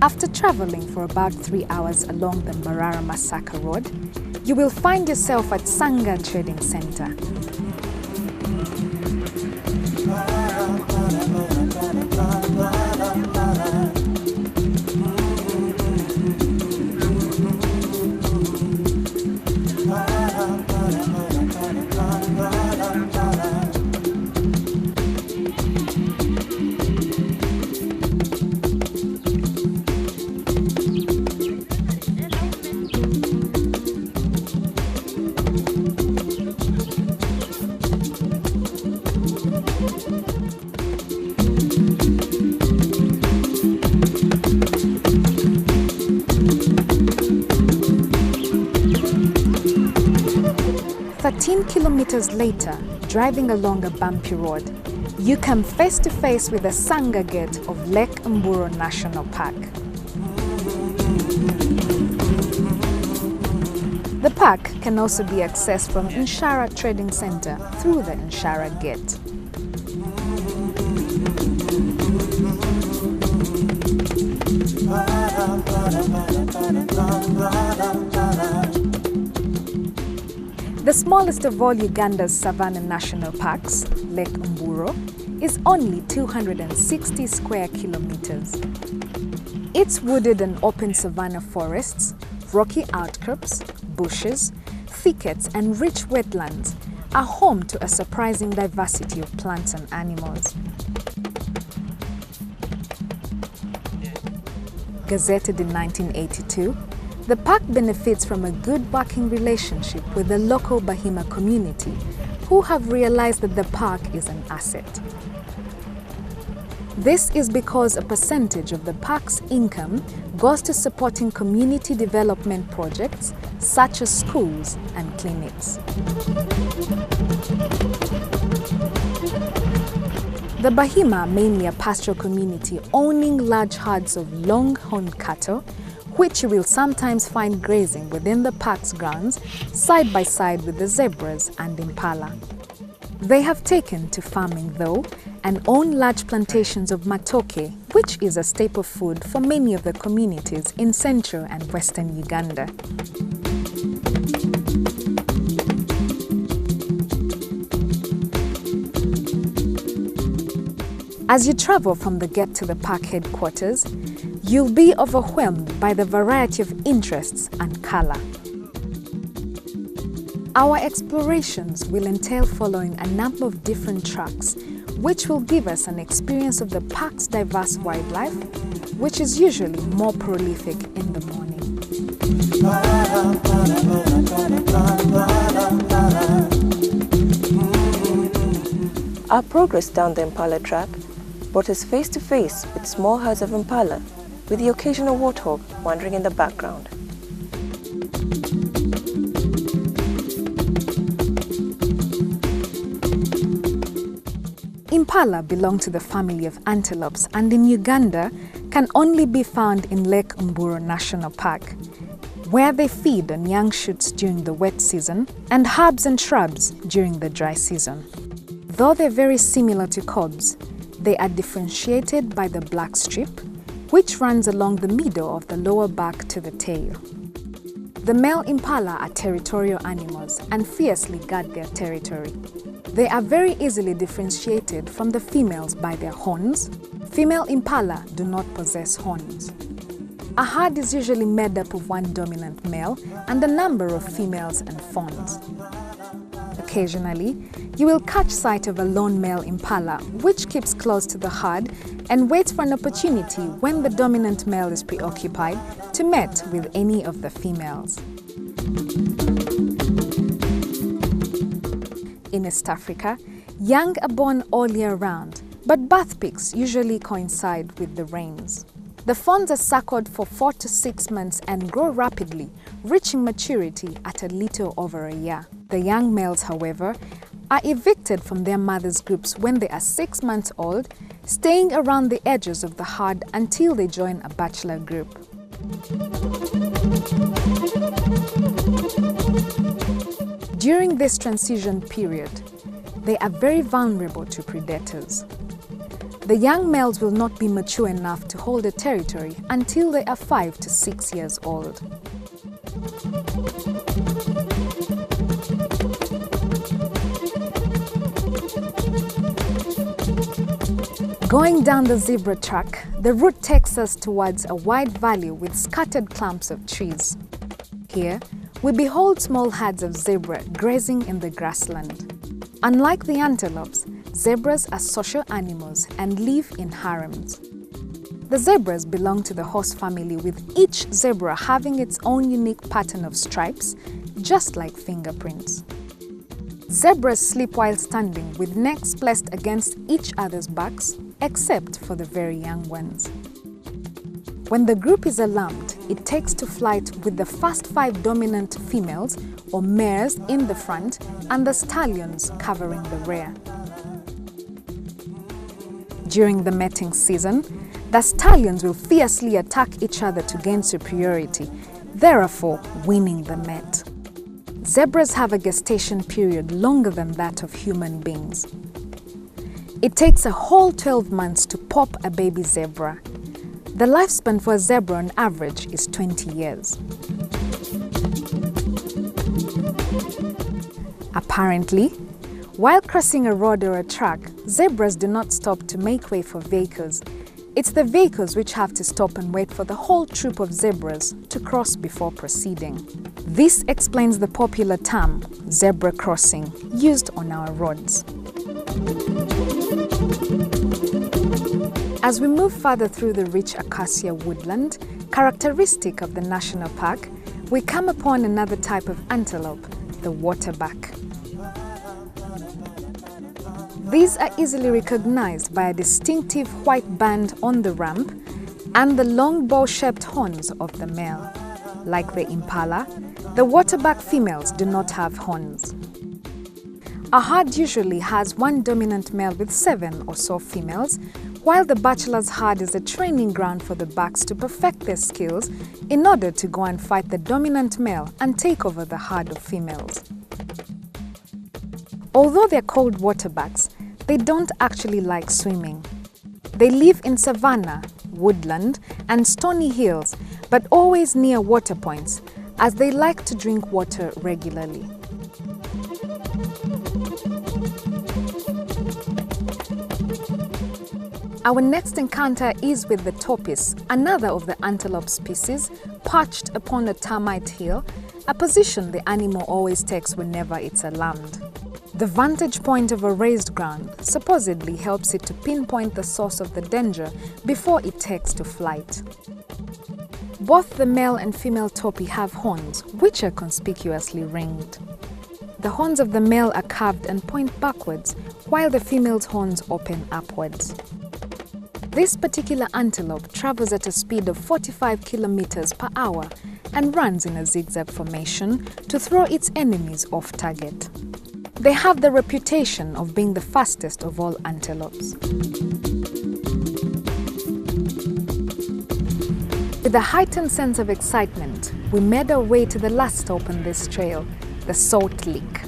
After traveling for about 3 hours along the Mbarara Masaka Road, you will find yourself at Sanga Trading Center. Kilometers later, driving along a bumpy road, you come face to face with the Sanga Gate of Lake Mburo National Park. The park can also be accessed from Nshara Trading Center through the Nshara Gate. The smallest of all Uganda's savanna national parks, Lake Mburo, is only 260 square kilometers. Its wooded and open savanna forests, rocky outcrops, bushes, thickets and rich wetlands are home to a surprising diversity of plants and animals. Gazetted in 1982, the park benefits from a good working relationship with the local Bahima community, who have realized that the park is an asset. This is because a percentage of the park's income goes to supporting community development projects such as schools and clinics. The Bahima, mainly a pastoral community owning large herds of longhorn cattle, which you will sometimes find grazing within the park's grounds, side by side with the zebras and impala. They have taken to farming though, and own large plantations of matoke, which is a staple food for many of the communities in central and western Uganda. As you travel from the gate to the park headquarters, you'll be overwhelmed by the variety of interests and color. Our explorations will entail following a number of different tracks, which will give us an experience of the park's diverse wildlife, which is usually more prolific in the morning. Our progress down the impala track brought us face to face with small herds of impala, with the occasional warthog wandering in the background. Impala belong to the family of antelopes and in Uganda can only be found in Lake Mburo National Park, where they feed on young shoots during the wet season and herbs and shrubs during the dry season. Though they're very similar to cobs, they are differentiated by the black strip, which runs along the middle of the lower back to the tail. The male impala are territorial animals and fiercely guard their territory. They are very easily differentiated from the females by their horns. Female impala do not possess horns. A herd is usually made up of one dominant male and a number of females and fawns. Occasionally, you will catch sight of a lone male impala which keeps close to the herd and waits for an opportunity when the dominant male is preoccupied to mate with any of the females. In East Africa, young are born all year round, but birth peaks usually coincide with the rains. The fawns are suckled for 4 to 6 months and grow rapidly, reaching maturity at a little over a year. The young males, however, are evicted from their mothers' groups when they are 6 months old, staying around the edges of the herd until they join a bachelor group. During this transition period, they are very vulnerable to predators. The young males will not be mature enough to hold a territory until they are 5 to 6 years old. Going down the zebra track, the route takes us towards a wide valley with scattered clumps of trees. Here, we behold small herds of zebra grazing in the grassland. Unlike the antelopes, zebras are social animals and live in harems. The zebras belong to the horse family, with each zebra having its own unique pattern of stripes, just like fingerprints. Zebras sleep while standing with necks placed against each other's backs, except for the very young ones. When the group is alarmed, it takes to flight with the first 5 dominant females or mares in the front and the stallions covering the rear. During the mating season, the stallions will fiercely attack each other to gain superiority, therefore winning the mate. Zebras have a gestation period longer than that of human beings. It takes a whole 12 months to pop a baby zebra. The lifespan for a zebra on average is 20 years. Apparently, while crossing a road or a track, zebras do not stop to make way for vehicles. It's the vehicles which have to stop and wait for the whole troop of zebras to cross before proceeding. This explains the popular term, zebra crossing, used on our roads. As we move further through the rich acacia woodland, characteristic of the national park, we come upon another type of antelope, the waterbuck. These are easily recognized by a distinctive white band on the rump and the long bow-shaped horns of the male. Like the impala, the waterbuck females do not have horns. A herd usually has one dominant male with 7 or so females, while the bachelor's herd is a training ground for the bucks to perfect their skills in order to go and fight the dominant male and take over the herd of females. Although they're called waterbucks, they don't actually like swimming. They live in savanna, woodland, and stony hills, but always near water points, as they like to drink water regularly. Our next encounter is with the tortoise, another of the antelope species, perched upon a termite hill, a position the animal always takes whenever it's alarmed. The vantage point of a raised ground supposedly helps it to pinpoint the source of the danger before it takes to flight. Both the male and female topi have horns, which are conspicuously ringed. The horns of the male are curved and point backwards, while the female's horns open upwards. This particular antelope travels at a speed of 45 kilometers per hour and runs in a zigzag formation to throw its enemies off target. They have the reputation of being the fastest of all antelopes. With a heightened sense of excitement, we made our way to the last stop on this trail, the Salt Lick.